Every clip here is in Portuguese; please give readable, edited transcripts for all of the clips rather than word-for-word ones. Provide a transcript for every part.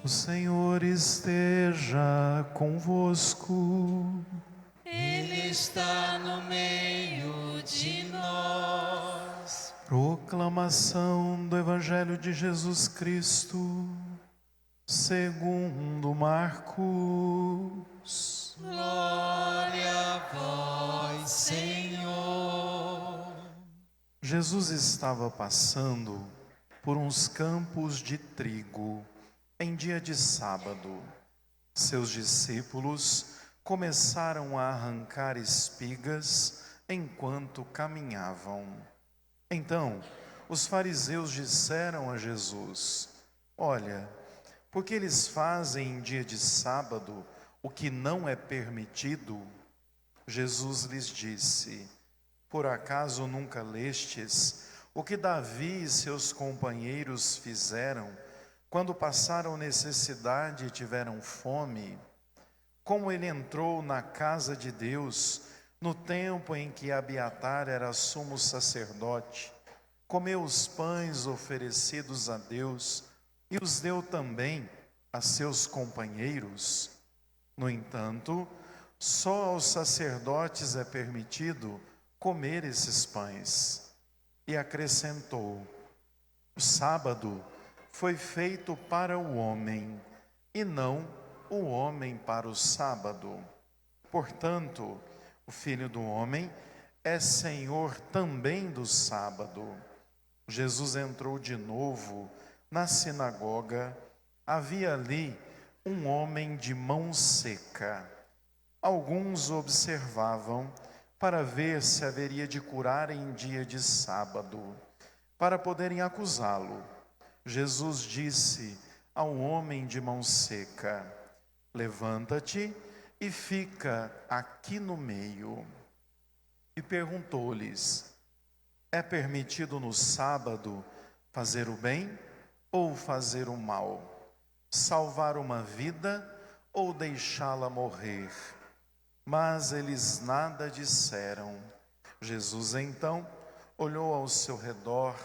O Senhor esteja convosco. Ele está no meio de nós. Proclamação do Evangelho de Jesus Cristo, segundo Marcos. Glória a vós, Senhor. Jesus estava passando por uns campos de trigo em dia de sábado. Seus discípulos começaram a arrancar espigas enquanto caminhavam. Então, os fariseus disseram a Jesus: Olha, porque eles fazem em dia de sábado o que não é permitido? Jesus lhes disse: Por acaso nunca lestes o que Davi e seus companheiros fizeram quando passaram necessidade e tiveram fome? Como ele entrou na casa de Deus no tempo em que Abiatar era sumo sacerdote, comeu os pães oferecidos a Deus e os deu também a seus companheiros. No entanto, só aos sacerdotes é permitido comer esses pães. E acrescentou: o sábado foi feito para o homem, e não o homem para o sábado. Portanto, o Filho do Homem é Senhor também do sábado. Jesus entrou de novo na sinagoga. Havia ali um homem de mão seca. Alguns observavam para ver se haveria de curar em dia de sábado, para poderem acusá-lo. Jesus disse ao homem de mão seca: Levanta-te e fica aqui no meio. E perguntou-lhes: É permitido no sábado fazer o bem ou fazer o mal? Salvar uma vida ou deixá-la morrer? Mas eles nada disseram. Jesus então olhou ao seu redor,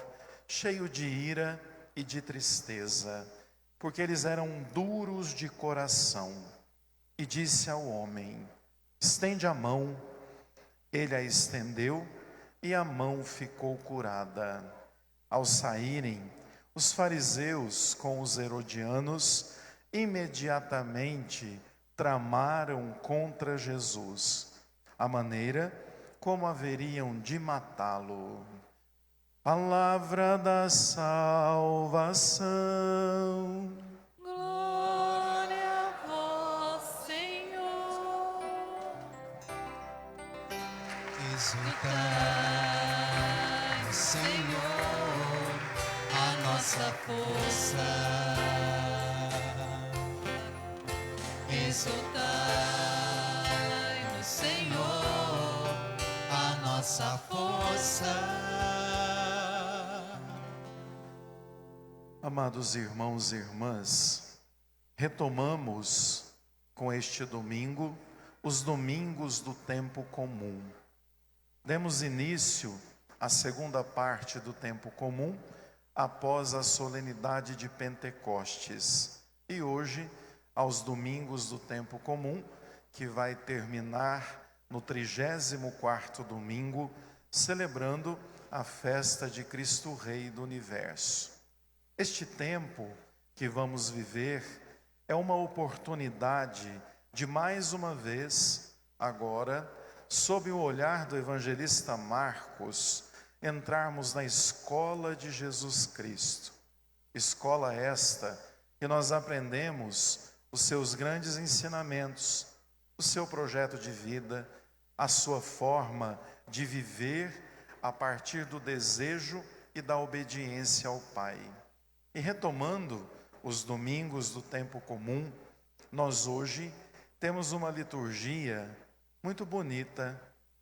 cheio de ira e de tristeza, porque eles eram duros de coração, e disse ao homem: Estende a mão. Ele a estendeu e a mão ficou curada. Ao saírem, os fariseus com os herodianos imediatamente tramaram contra Jesus a maneira como haveriam de matá-lo. Palavra da salvação. Glória a vós, Senhor. Exultai, Senhor, a nossa força. Exultai no Senhor, a nossa força. Amados irmãos e irmãs, retomamos com este domingo os domingos do tempo comum. Demos início à segunda parte do tempo comum após a solenidade de Pentecostes. E hoje, aos domingos do tempo comum, que vai terminar no 34º domingo, celebrando a festa de Cristo Rei do Universo. Este tempo que vamos viver é uma oportunidade de mais uma vez, agora, sob o olhar do evangelista Marcos, entrarmos na escola de Jesus Cristo. Escola esta que nós aprendemos os seus grandes ensinamentos, o seu projeto de vida, a sua forma de viver a partir do desejo e da obediência ao Pai. E retomando os domingos do tempo comum, nós hoje temos uma liturgia muito bonita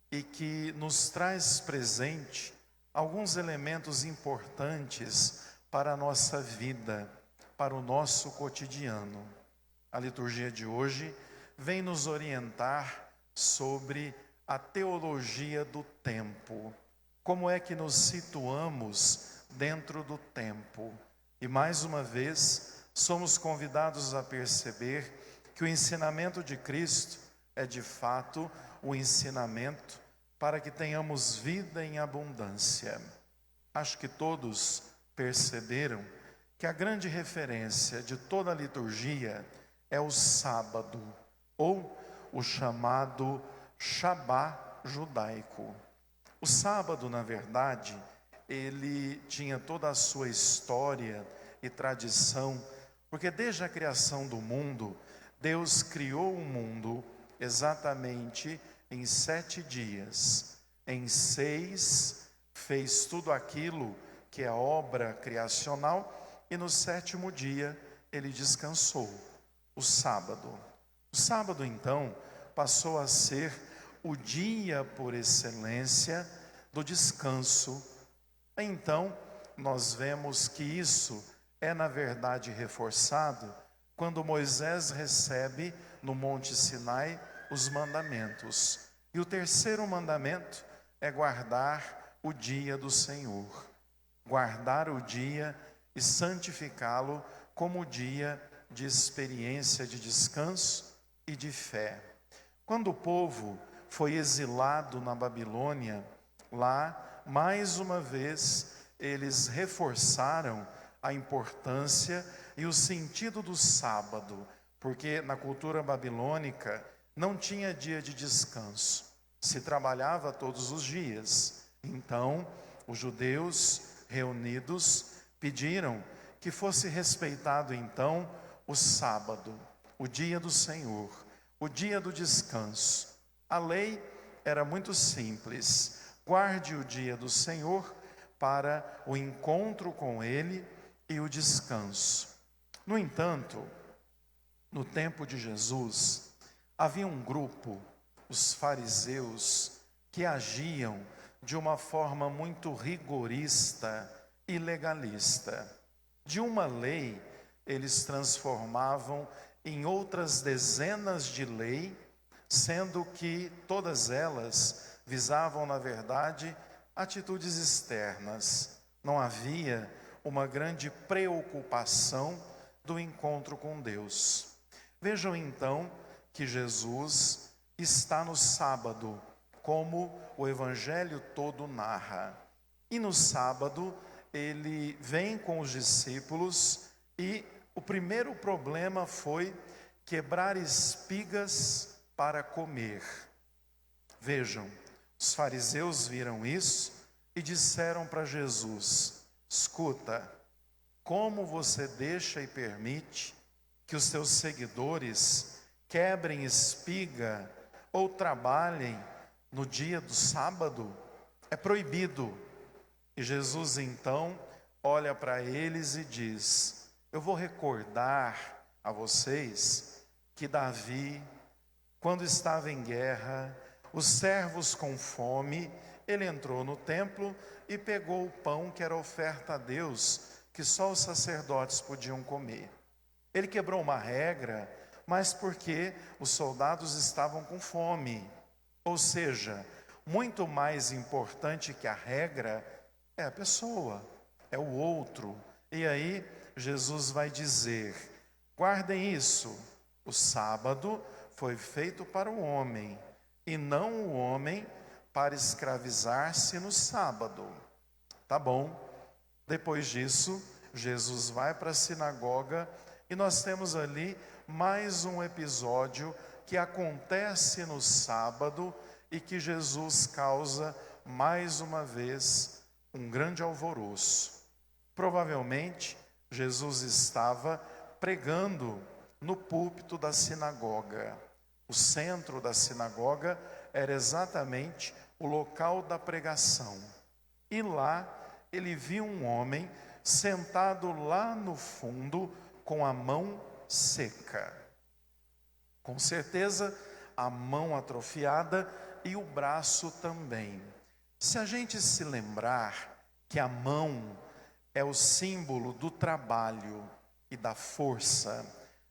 e que nos traz presente alguns elementos importantes para a nossa vida, para o nosso cotidiano. A liturgia de hoje vem nos orientar sobre a teologia do tempo. Como é que nos situamos dentro do tempo? E mais uma vez, somos convidados a perceber que o ensinamento de Cristo é de fato o ensinamento para que tenhamos vida em abundância. Acho que todos perceberam que a grande referência de toda a liturgia é o sábado, ou o chamado Shabá judaico. O sábado, na verdade, ele tinha toda a sua história e tradição, porque desde a criação do mundo, Deus criou o mundo exatamente em 7 dias. Em 6, fez tudo aquilo que é obra criacional, e no 7º dia ele descansou, o sábado. O sábado, então, passou a ser o dia por excelência do descanso. Então, nós vemos que isso é, na verdade, reforçado quando Moisés recebe no Monte Sinai os mandamentos. E o 3º mandamento é guardar o dia do Senhor. Guardar o dia e santificá-lo como dia de experiência de descanso e de fé. Quando o povo foi exilado na Babilônia, lá, mais uma vez, eles reforçaram a importância e o sentido do sábado, porque na cultura babilônica não tinha dia de descanso, se trabalhava todos os dias. Então, os judeus reunidos pediram que fosse respeitado então o sábado, o dia do Senhor, o dia do descanso. A lei era muito simples: guarde o dia do Senhor para o encontro com Ele e o descanso. No entanto, no tempo de Jesus, havia um grupo, os fariseus, que agiam de uma forma muito rigorista e legalista. De uma lei, eles transformavam em outras dezenas de lei, sendo que todas elas visavam, na verdade, atitudes externas. Não havia uma grande preocupação do encontro com Deus. Vejam então que Jesus está no sábado, como o Evangelho todo narra. E no sábado, ele vem com os discípulos e o primeiro problema foi quebrar espigas para comer. Vejam, os fariseus viram isso e disseram para Jesus: escuta, como você deixa e permite que os seus seguidores quebrem espiga ou trabalhem no dia do sábado? É proibido. E Jesus então olha para eles e diz: eu vou recordar a vocês que Davi, quando estava em guerra, os servos com fome, ele entrou no templo e pegou o pão que era oferta a Deus, que só os sacerdotes podiam comer. Ele quebrou uma regra, mas porque os soldados estavam com fome. Ou seja, muito mais importante que a regra é a pessoa, é o outro. E aí Jesus vai dizer: guardem isso, o sábado foi feito para o homem, e não o homem para escravizar-se no sábado. Tá bom. Depois disso, Jesus vai para a sinagoga e nós temos ali mais um episódio que acontece no sábado e que Jesus causa mais uma vez um grande alvoroço. Provavelmente, Jesus estava pregando no púlpito da sinagoga. O centro da sinagoga era exatamente o local da pregação. E lá ele viu um homem sentado lá no fundo com a mão seca. Com certeza, a mão atrofiada e o braço também. Se a gente se lembrar que a mão é o símbolo do trabalho e da força,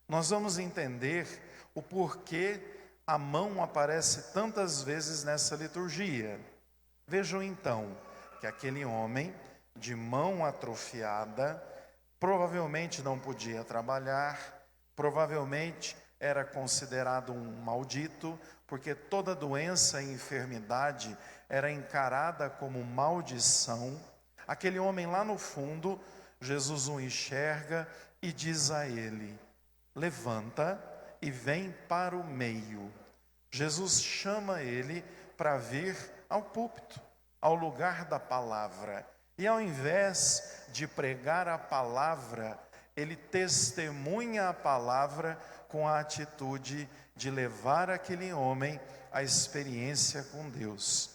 nós vamos entender o porquê a mão aparece tantas vezes nessa liturgia. Vejam então que aquele homem de mão atrofiada provavelmente não podia trabalhar, provavelmente era considerado um maldito, porque toda doença e enfermidade era encarada como maldição. Aquele homem lá no fundo, Jesus o enxerga e diz a ele: levanta e vem para o meio. Jesus chama ele para vir ao púlpito, ao lugar da palavra. E ao invés de pregar a palavra, ele testemunha a palavra com a atitude de levar aquele homem à experiência com Deus.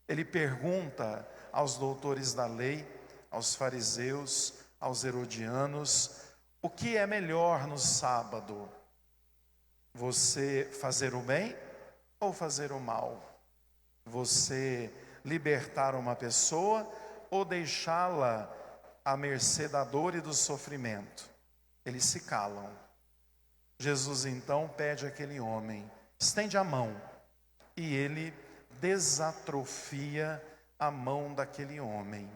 Ele pergunta aos doutores da lei, aos fariseus, aos herodianos: o que é melhor no sábado? Você fazer o bem ou fazer o mal? Você libertar uma pessoa ou deixá-la à mercê da dor e do sofrimento? Eles se calam. Jesus então pede àquele homem: estende a mão. E ele desatrofia a mão daquele homem.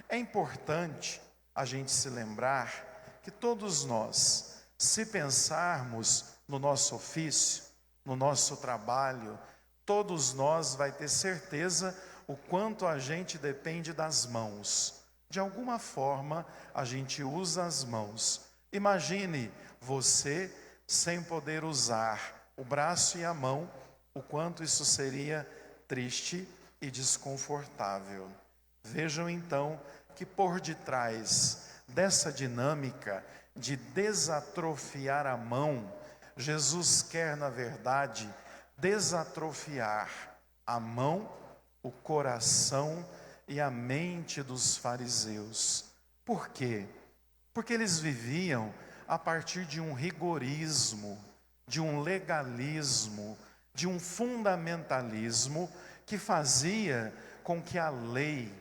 É importante a gente se lembrar que todos nós, se pensarmos no nosso ofício, no nosso trabalho, todos nós vai ter certeza o quanto a gente depende das mãos. De alguma forma, a gente usa as mãos. Imagine você sem poder usar o braço e a mão, o quanto isso seria triste e desconfortável. Vejam então que por detrás dessa dinâmica de desatrofiar a mão, Jesus quer, na verdade, desatrofiar a mão, o coração e a mente dos fariseus. Por quê? Porque eles viviam a partir de um rigorismo, de um legalismo, de um fundamentalismo que fazia com que a lei,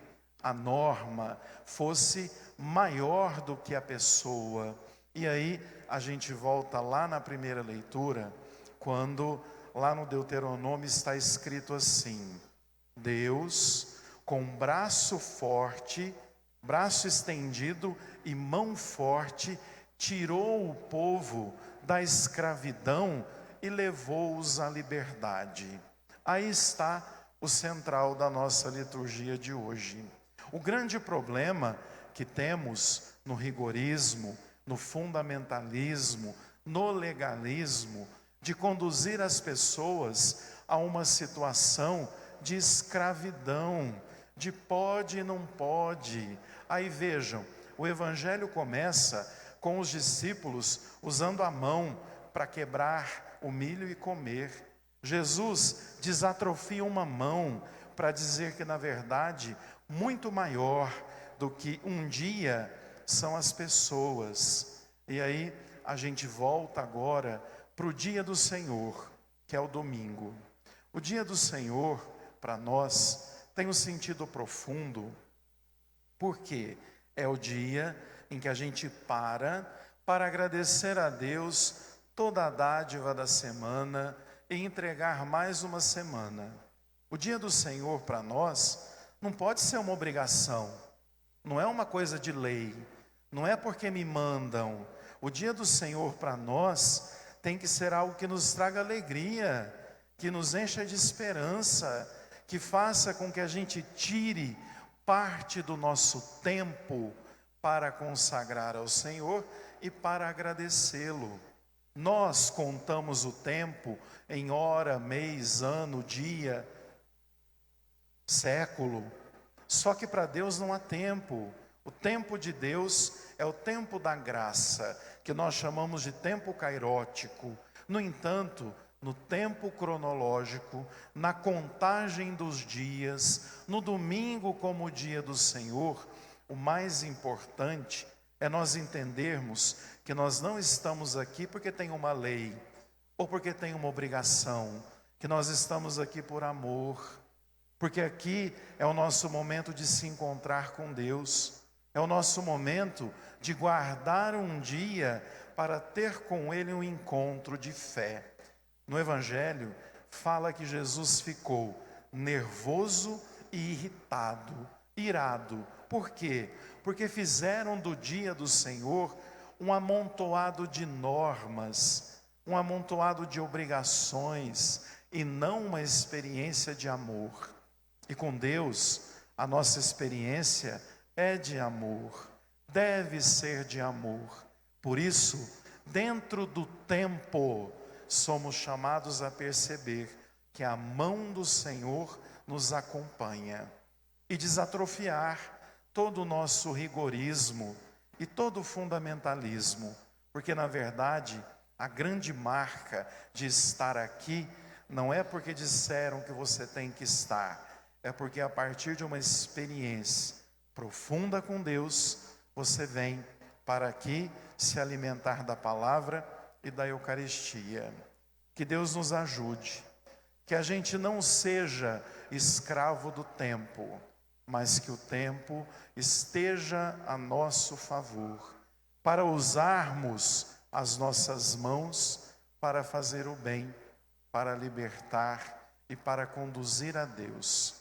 a norma, fosse maior do que a pessoa. E aí a gente volta lá na primeira leitura, quando lá no Deuteronômio está escrito assim: Deus, com braço forte, braço estendido e mão forte, tirou o povo da escravidão e levou-os à liberdade. Aí está o central da nossa liturgia de hoje. O grande problema que temos no rigorismo, no fundamentalismo, no legalismo, de conduzir as pessoas a uma situação de escravidão, de pode e não pode. Aí vejam, o evangelho começa com os discípulos usando a mão para quebrar o milho e comer. Jesus desatrofia uma mão para dizer que, na verdade, muito maior do que um dia são as pessoas. E aí a gente volta agora para o dia do Senhor, que é o domingo. O dia do Senhor, para nós, tem um sentido profundo, porque é o dia em que a gente para agradecer a Deus toda a dádiva da semana e entregar mais uma semana. O dia do Senhor para nós não pode ser uma obrigação, não é uma coisa de lei, não é porque me mandam. O dia do Senhor para nós tem que ser algo que nos traga alegria, que nos encha de esperança, que faça com que a gente tire parte do nosso tempo para consagrar ao Senhor e para agradecê-lo. Nós contamos o tempo em hora, mês, ano, dia, século. Só que para Deus não há tempo. O tempo de Deus é o tempo da graça, que nós chamamos de tempo cairótico. No entanto, no tempo cronológico, na contagem dos dias, no domingo como o dia do Senhor, o mais importante é nós entendermos que nós não estamos aqui porque tem uma lei, ou porque tem uma obrigação, que nós estamos aqui por amor, porque aqui é o nosso momento de se encontrar com Deus, é o nosso momento de guardar um dia para ter com Ele um encontro de fé. No Evangelho, fala que Jesus ficou nervoso e irritado, irado, Por quê? Porque fizeram do dia do Senhor um amontoado de normas, um amontoado de obrigações e não uma experiência de amor. E com Deus, a nossa experiência é de amor, deve ser de amor. Por isso, dentro do tempo, somos chamados a perceber que a mão do Senhor nos acompanha e desatrofiar todo o nosso rigorismo e todo o fundamentalismo, porque na verdade a grande marca de estar aqui não é porque disseram que você tem que estar, é porque a partir de uma experiência profunda com Deus, você vem para aqui se alimentar da palavra e da Eucaristia. Que Deus nos ajude, que a gente não seja escravo do tempo, mas que o tempo esteja a nosso favor, para usarmos as nossas mãos para fazer o bem, para libertar e para conduzir a Deus.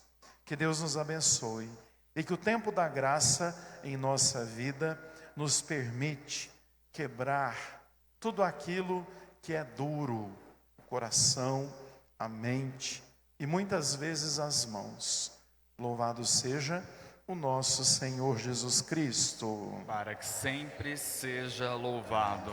Que Deus nos abençoe e que o tempo da graça em nossa vida nos permite quebrar tudo aquilo que é duro, o coração, a mente e muitas vezes as mãos. Louvado seja o nosso Senhor Jesus Cristo. Para que sempre seja louvado.